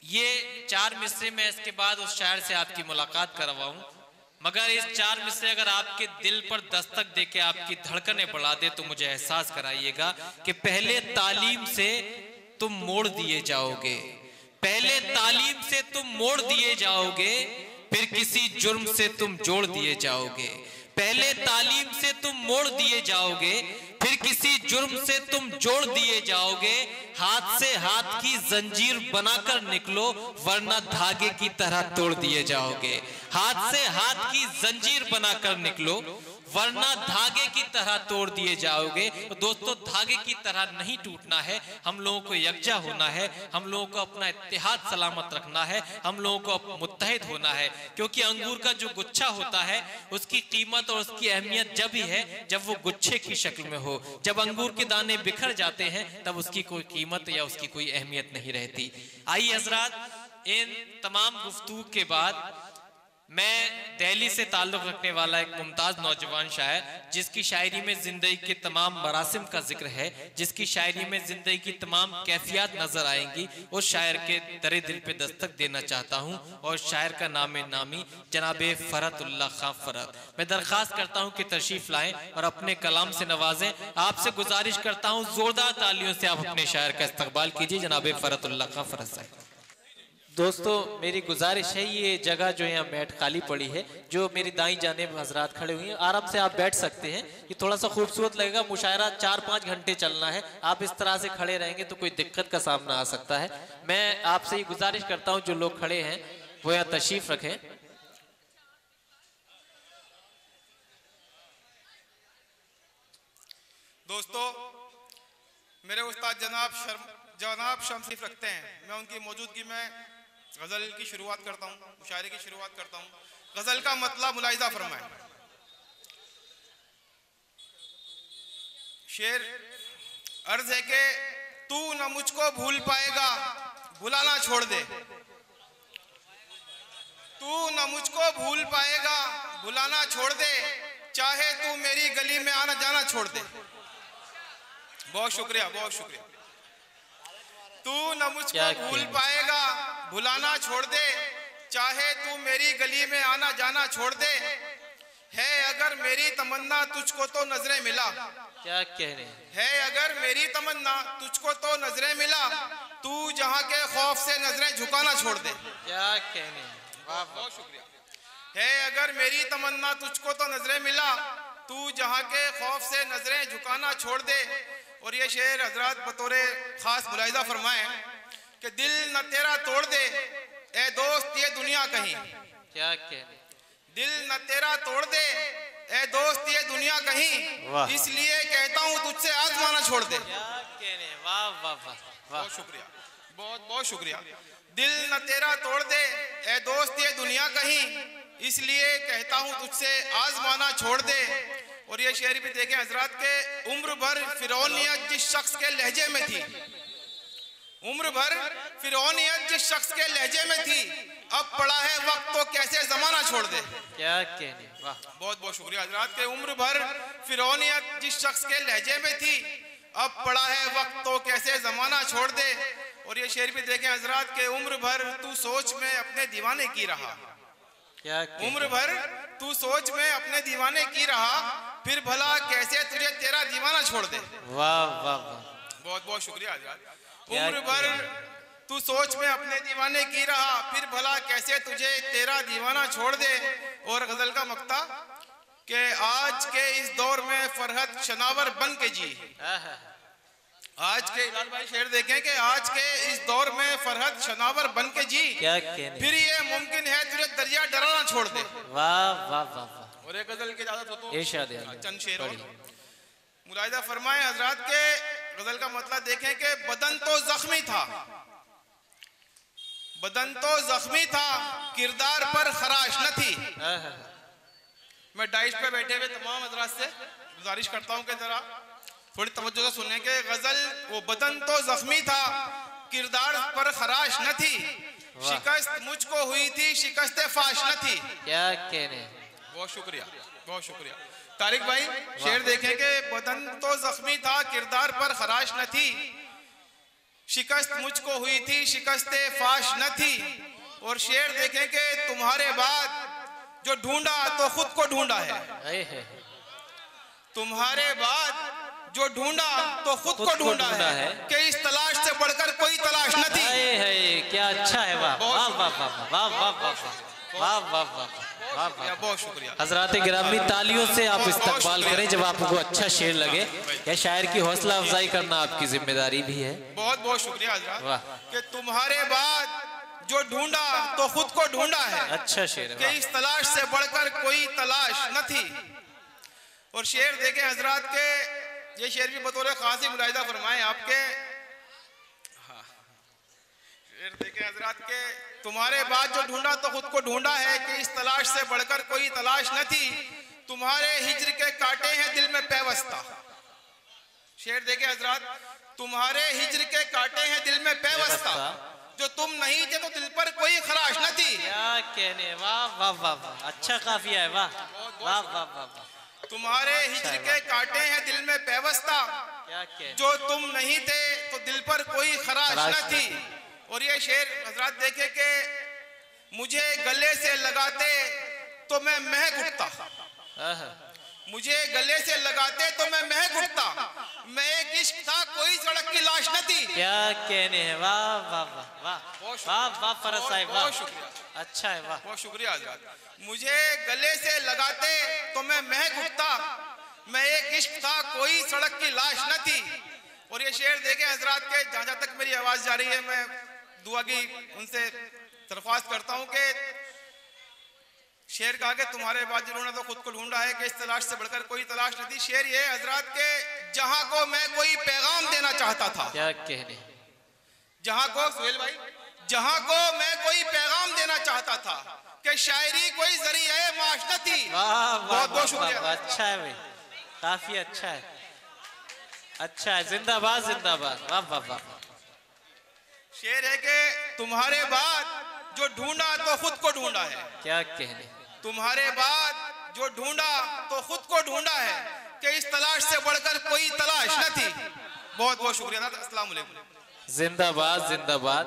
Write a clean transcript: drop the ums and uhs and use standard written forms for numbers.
ये 4 मिसरे में इसके बाद उस शायर से आपकी मुलाकात करवाऊं, मगर इस 4 मिसरे अगर आपके दिल पर दस्तक देके आपकी धड़कनें बढ़ा दे तो मुझे एहसास कराइएगा कि पहले तालीम से तुम मोड़ दिए जाओगे, पहले तालीम से तुम मोड़ दिए जाओगे, फिर किसी जुर्म से तुम जोड़ दिए जाओगे। पहले तालीम से तुम मोड़ दिए जाओगे, फिर किसी जुर्म से तुम जोड़ दिए जाओगे। हाथ से हाथ की जंजीर बनाकर निकलो वरना धागे की तरह तोड़ दिए जाओगे। हाथ से हाथ की जंजीर बनाकर निकलो वरना धागे की तरह तोड़ दिए जाओगे। तो दोस्तों, धागे की तरह नहीं टूटना है, हम लोगों को यकजा होना है, हम लोगों को अपना इत्तेहाद सलामत रखना है, हम लोगों को मुत्तहिद होना है। क्योंकि अंगूर का जो गुच्छा होता है उसकी कीमत और उसकी अहमियत जब ही है जब वो गुच्छे की शक्ल में हो। जब अंगूर के दाने बिखर जाते हैं तब उसकी कोई कीमत या उसकी कोई अहमियत नहीं रहती। आइए हजरात, इन तमाम गुफ्तगू के बाद मैं दिल्ली से ताल्लुक रखने वाला एक मुमताज नौजवान शायर, जिसकी शायरी में जिंदगी के तमाम मरासिम का जिक्र है, जिसकी शायरी में जिंदगी की तमाम कैफियत नजर आएंगी, उस शायर के दरे दिल पे दस्तक देना चाहता हूं। और शायर का नाम नामी जनाबे फरहतुल्लाह खां फरहत। मैं दरख्वास्त करता हूं कि तशरीफ लाएं और अपने कलाम से नवाजें। आपसे गुजारिश करता हूं जोरदार तालियों से आप अपने शायर का इस्तकबाल कीजिए। जनाबे फरहतुल्लाह खां फरहत साहब। दोस्तों, मेरी गुजारिश है, ये जगह जो यहाँ मैट खाली पड़ी है, जो मेरी दाई जानिब हजरात खड़े हुए हैं, आराम से आप बैठ सकते हैं। ये थोड़ा सा खूबसूरत लगेगा। मुशायरा 4-5 घंटे चलना है। आप इस तरह से खड़े रहेंगे तो कोई दिक्कत का सामना आ सकता है। मैं आपसे ये गुजारिश करता हूँ जो लोग खड़े हैं वो यहाँ तशरीफ रखें। दोस्तों, मेरे उस्ताद जनाब शमसीफ रखते हैं, मैं उनकी मौजूदगी में गज़ल की शुरुआत करता हूँ, मुशायरे की शुरुआत करता हूँ। गज़ल का मतलब मुलाहिज़ा फरमाएं। शेर अर्ज है कि तू न मुझको भूल पाएगा, भुलाना छोड़ दे। तू न मुझको भूल पाएगा, भुलाना छोड़ दे, चाहे तू मेरी गली में आना जाना छोड़ दे। बहुत शुक्रिया, बहुत शुक्रिया। तू न मुझको भूल पाएगा, भुलाना छोड़ दे, चाहे तू मेरी गली में आना जाना छोड़ दे। है अगर मेरी तमन्ना तुझको तो नजरें मिला, क्या कह रहे है अगर मेरी तमन्ना तुझको तो नजरें मिला, तू जहां के खौफ से नजरें झुकाना छोड़ दे। क्या कह रहे हैं, बहुत शुक्रिया। है अगर मेरी तमन्ना तुझको तो नजरें मिला, तू जहां के खौफ से नजरें झुकाना छोड़ दे। और ये शेर हजरात बतौरे खास मुलाहिजा फरमाए कि दिल न तेरा तोड़ दे ए दोस्त ये दुनिया कहीं। क्या कहने, दिल न तेरा तोड़ दे ए दोस्त ये दुनिया कहीं, इसलिए कहता हूँ तुझसे आजमाना छोड़ दे। क्या कहने, वाह वाह वाह, बहुत शुक्रिया, बहुत बहुत शुक्रिया। दिल न तेरा तोड़ दे ए दोस्त ये दुनिया कहीं, इसलिए कहता हूँ तुझसे आजमाना छोड़ दे। और ये शेर भी देखें हजरात के, उम्र भर फिरौनियत जिस शख्स के लहजे में थी, उम्र भर फिरौनियत जिस शख्स के लहजे में थी, अब पड़ा है वक्त तो कैसे जमाना छोड़ दे। क्या कहने, वाह, बहुत बहुत शुक्रिया हजरात के। उम्र भर फिरौनियत जिस शख्स के लहजे में थी, अब पड़ा है वक्त तो कैसे जमाना छोड़ दे। और ये शेर भी देखें हजरात के, उम्र भर तू सोच में अपने दीवाने की रहा, क्या उम्र भर तू सोच में अपने दीवाने की रहा, फिर भला कैसे तुझे तेरा दीवाना छोड़ दे। वाह वाह वाह, बहुत बहुत शुक्रिया हजरात। उम्र भर तू सोच में अपने दीवाने की रहा, फिर भला कैसे तुझे तेरा दीवाना छोड़ दे। और गजल का मक्ता कि आज के इस दौर में फरहत शनावर बन के जी, आज के इलाल भाई शेर देखें कि आज के इस दौर में फरहत शनावर बन के जी, क्या कहने, फिर ये मुमकिन है तुझे दरिया डराना छोड़ दे। वाह वाह वाह वाह। और एक गजल की इजाजत हो तो इरशाद चंद शेर और मुलाहिजा फरमाए हजरात के। गजल का मतलब देखें कि बदन तो जख्मी था, बदन तो जख्मी था, किरदार पर खराश न थी। मैं डाइश पे बैठे हुए तमाम हजरात से गुजारिश करता हूं कि जरा थोड़ी तवज्जो से सुनने के। गजल वो बदन तो जख्मी था, किरदार पर खराश न थी, शिकस्त मुझको हुई थी, शिकस्त फाश न थी। क्या कहने, बहुत शुक्रिया, बहुत शुक्रिया। तारिक भाई शेर देखें कि बदन तो जख्मी था, किरदार पर खराश न थी, शिकस्त मुझको हुई थी शिकस्ते फाश न थी। और शेर देखें कि तुम्हारे बाद जो ढूंढा तो खुद को ढूंढा है। तुम्हारे बाद जो ढूंढा तो खुद को ढूंढा है कि इस तलाश से बढ़कर कोई तलाश न थी। क्या अच्छा है, वाह वाह वाह वाह वाह वाह वाह वाह वाह वाह। बहुत शुक्रिया हजरात गिरामी, तालियों से आप इस्तकबाल करें जब आपको अच्छा शेर लगे। या शायर की हौसला अफजाई करना आपकी जिम्मेदारी भी है। बहुत बहुत शुक्रिया हजरात। वाह। कि तुम्हारे बाद जो ढूंढा तो खुद को ढूंढा है। अच्छा शेर है, कि इस तलाश से बढ़कर कोई तलाश न थी। और शेर देखें हजरात के, ये शेर भी बतौर खासी मुलाहिजा फरमाएं आपके। हाँ, शेर देखें हजरात के, तुम्हारे बाद जो ढूंढा तो खुद को ढूंढा है कि इस तलाश से बढ़कर कोई तलाश न थी। तुम्हारे हिज्र के काटे हैं दिल में पैवस्ता। शेर देखें हजरात, तुम्हारे हिज्र के काटे हैं दिल में पैवस्ता। जो तुम नहीं थे तो दिल पर कोई खराश न थी। क्या कहने, वाह वाह वाह वाह, अच्छा काफिया है, वाह वाह वाह वाह। तुम्हारे हिज्र के काटे हैं दिल में पैवस्ता। क्या कहने, जो तुम नहीं थे तो दिल पर कोई खराश न थी। और ये शेर हजरात देखे कि मुझे गले से लगाते तो मैं महक उठता। मुझे गले से लगाते तो मैं महक उठता। मैं एक इश्क था कोई सड़क की लाश न थी। क्या कहने हैं, वाह वाह वाह वाह वाह वाह फरज साहब, वाह अच्छा है, वाह बहुत शुक्रिया हजरात। मुझे गले से लगाते तो मैं महक उठता। मैं एक इश्क था कोई सड़क की लाश न थी। और ये शेर देखे हजरात के, जहां जहां तक मेरी आवाज जा रही है मैं दुआ की उनसे दरख्वास्त करता हूँ कि शेर कहा कि तुम्हारे बाद जो ढूंढा तो खुद को ढूंढा है कि इस तलाश से बढ़कर कोई तलाश नहीं थी। शेर ये हजरात के, जहां को मैं कोई पैगाम देना चाहता था। क्या कहने, जहां को सुहेल भाई, जहां को मैं कोई पैगाम देना चाहता था कि शायरी कोई जरिया माश न थी। बहुत बहुत शुक्रिया। अच्छा है भाई, काफी अच्छा है, अच्छा है, जिंदाबाद जिंदाबाद, वाह वाह वाह। शेर है कि तुम्हारे बाद जो ढूंढा तो खुद को ढूंढा है। क्या कहने, तुम्हारे बाद जो ढूंढा तो खुद को ढूंढा है कि इस तलाश से बढ़कर कोई तलाश न थी। बहुत बहुत शुक्रिया। अस्सलाम वालेकुम। जिंदाबाद जिंदाबाद।